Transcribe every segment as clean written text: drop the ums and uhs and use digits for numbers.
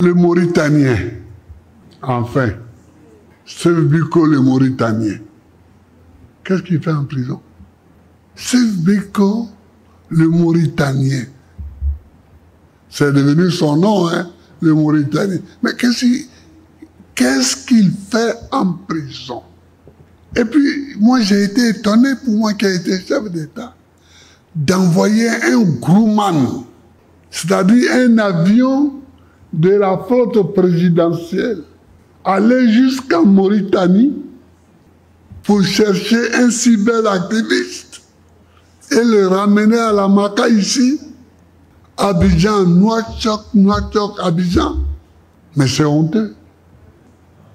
Le Mauritanien, enfin, Seif Biko le Mauritanien, qu'est-ce qu'il fait en prison? Seif Biko le Mauritanien. C'est devenu son nom, hein, le Mauritanien. Mais qu'est-ce qu'il fait en prison? Et puis, moi, j'ai été étonné, pour moi qui ai été chef d'État, d'envoyer un Grumman, c'est-à-dire un avion de la flotte présidentielle, aller jusqu'en Mauritanie pour chercher un cyberactiviste et le ramener à la Maka ici, Abidjan, Nouakchott, Abidjan. Mais c'est honteux.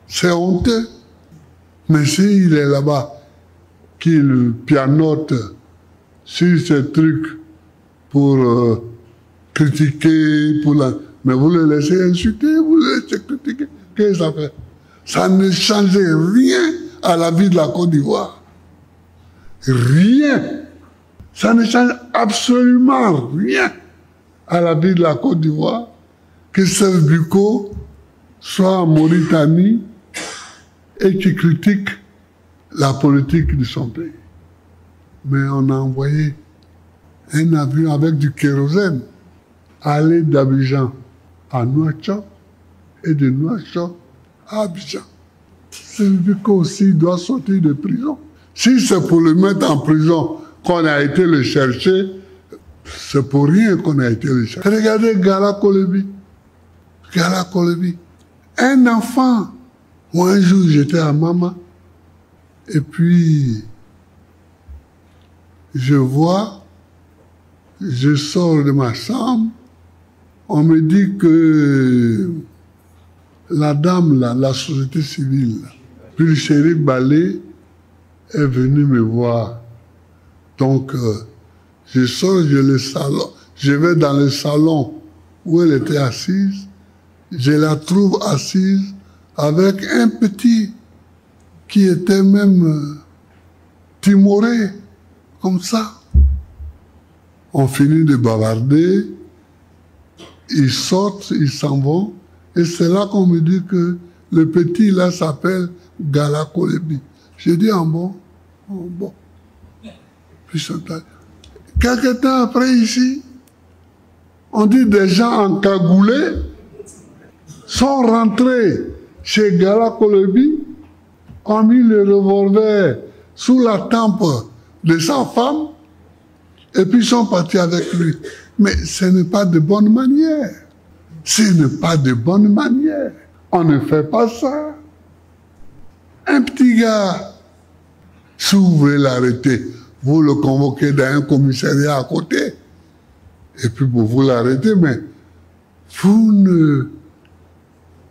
C'est honteux. Mais s'il est là-bas, qu'il pianote sur ces trucs pour critiquer, mais vous le laissez insulter, vous le laissez critiquer. Qu'est-ce que ça fait? Ça ne changeait rien à la vie de la Côte d'Ivoire. Rien. Ça ne change absolument rien à la vie de la Côte d'Ivoire que Seif Biko soit en Mauritanie et qui critique la politique de son pays. Mais on a envoyé un avion avec du kérosène aller d'Abidjan à Nouakchott et de Nouakchott à Abidjan. Seif Biko aussi doit sortir de prison. Si c'est pour le mettre en prison qu'on a été le chercher, c'est pour rien qu'on a été le chercher. Regardez Gala Kolebi. Gala Kolebi. Un enfant. Moi, un jour, j'étais à Mama. Et puis, je sors de ma chambre. On me dit que la dame, là, la société civile, puis le shérif Balé est venu me voir. Donc, je sors, je vais dans le salon où elle était assise. Je la trouve assise avec un petit qui était même timoré, comme ça. On finit de bavarder, ils sortent, ils s'en vont, et c'est là qu'on me dit que le petit là s'appelle Gala Kolebi. J'ai dit, bon. Puis quelques temps après ici, on dit des gens encagoulés sont rentrés chez Gala Kolebi, ont mis le revolver sous la tempe de sa femme, et puis sont partis avec lui. Mais ce n'est pas de bonne manière. Ce n'est pas de bonne manière. On ne fait pas ça. Un petit gars, si vous voulez l'arrêter, vous le convoquez dans un commissariat à côté, et puis vous l'arrêtez, mais vous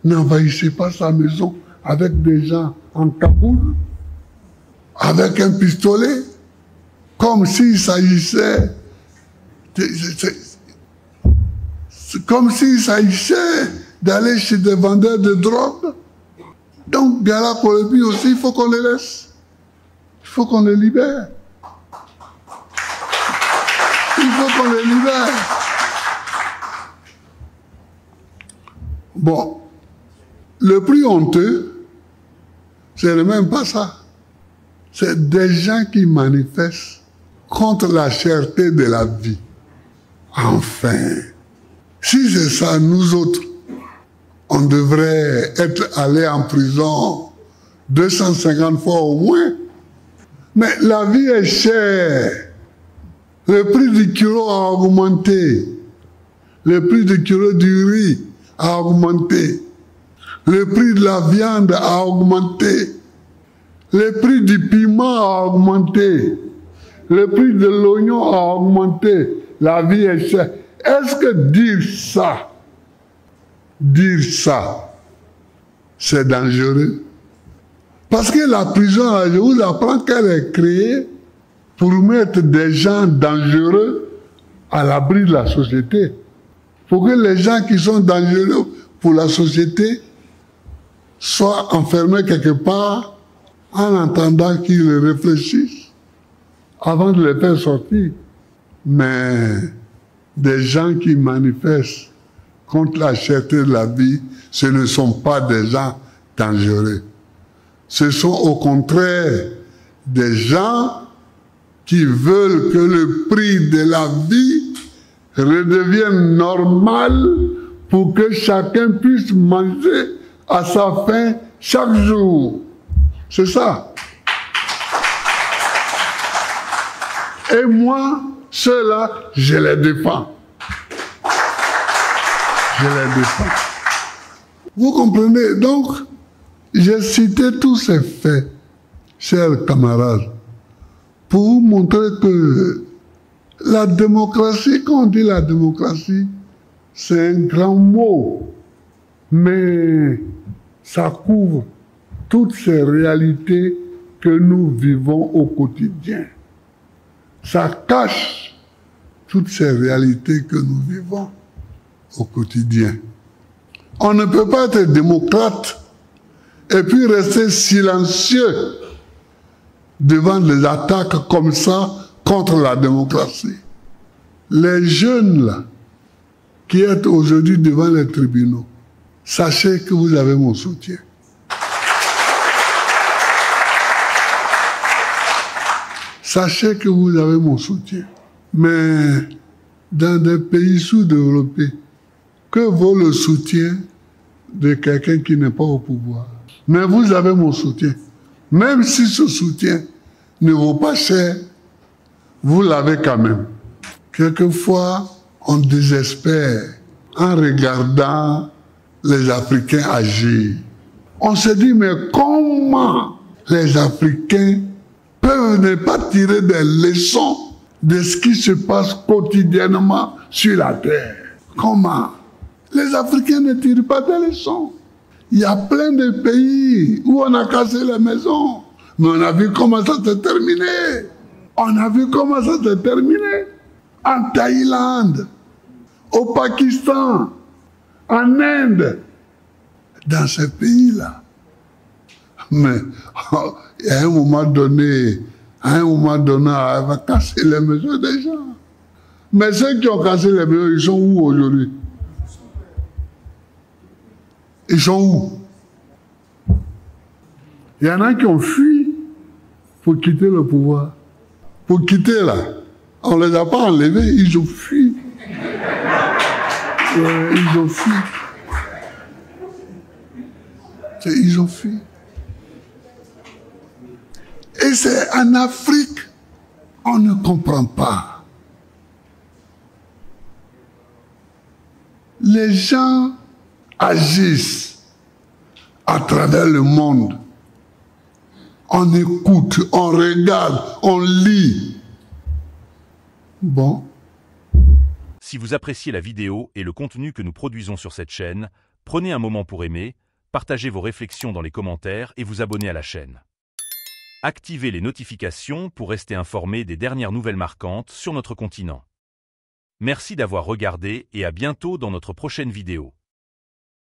n'envahissez pas sa maison avec des gens en cagoule, avec un pistolet, comme s'il s'agissait d'aller chez des vendeurs de drogue. Donc, Gala Kolebi aussi, il faut qu'on les laisse. Il faut qu'on les libère. Il faut qu'on les libère. Bon, le plus honteux, ce n'est même pas ça. C'est des gens qui manifestent contre la cherté de la vie. Enfin, si c'est ça, nous autres, on devrait être allés en prison 250 fois au moins. Mais la vie est chère. Le prix du kilo a augmenté. Le prix du kilo du riz a augmenté. Le prix de la viande a augmenté. Le prix du piment a augmenté. Le prix de l'oignon a augmenté. La vie est chère. Est-ce que dire ça, c'est dangereux? Parce que la prison, je vous apprends qu'elle est créée pour mettre des gens dangereux à l'abri de la société. Pour que les gens qui sont dangereux pour la société soient enfermés quelque part en attendant qu'ils réfléchissent avant de les faire sortir. Mais des gens qui manifestent contre la cherté de la vie, ce ne sont pas des gens dangereux. Ce sont au contraire des gens qui veulent que le prix de la vie redevienne normal pour que chacun puisse manger à sa faim chaque jour. C'est ça. Et moi, ceux-là, je les défends. Je les défends. Vous comprenez? Donc, j'ai cité tous ces faits, chers camarades, pour vous montrer que la démocratie, quand on dit la démocratie, c'est un grand mot, mais ça couvre toutes ces réalités que nous vivons au quotidien. Ça cache toutes ces réalités que nous vivons au quotidien. On ne peut pas être démocrate et puis rester silencieux devant des attaques comme ça contre la démocratie. Les jeunes là, qui êtes aujourd'hui devant les tribunaux, sachez que vous avez mon soutien. Sachez que vous avez mon soutien. Mais dans des pays sous-développés, que vaut le soutien de quelqu'un qui n'est pas au pouvoir? Mais vous avez mon soutien. Même si ce soutien ne vaut pas cher, vous l'avez quand même. Quelquefois, on désespère en regardant les Africains agir. On se dit, mais comment les Africains peuvent ne pas tirer des leçons de ce qui se passe quotidiennement sur la terre? Comment? Les Africains ne tirent pas des leçons. Il y a plein de pays où on a cassé les maisons. Mais on a vu comment ça s'est terminé. On a vu comment ça s'est terminé. En Thaïlande, au Pakistan, en Inde, dans ces pays-là. Mais à un moment donné, on va casser les maisons des gens. Mais ceux qui ont cassé les maisons, ils sont où aujourd'hui? Ils sont où? Il y en a qui ont fui pour quitter le pouvoir. Pour quitter là. On ne les a pas enlevés, ils ont fui. Ils ont fui. Ils ont fui. Et c'est en Afrique, on ne comprend pas. Les gens agissent à travers le monde. On écoute, on regarde, on lit. Bon. Si vous appréciez la vidéo et le contenu que nous produisons sur cette chaîne, prenez un moment pour aimer, partagez vos réflexions dans les commentaires et vous abonner à la chaîne. Activez les notifications pour rester informé des dernières nouvelles marquantes sur notre continent. Merci d'avoir regardé et à bientôt dans notre prochaine vidéo.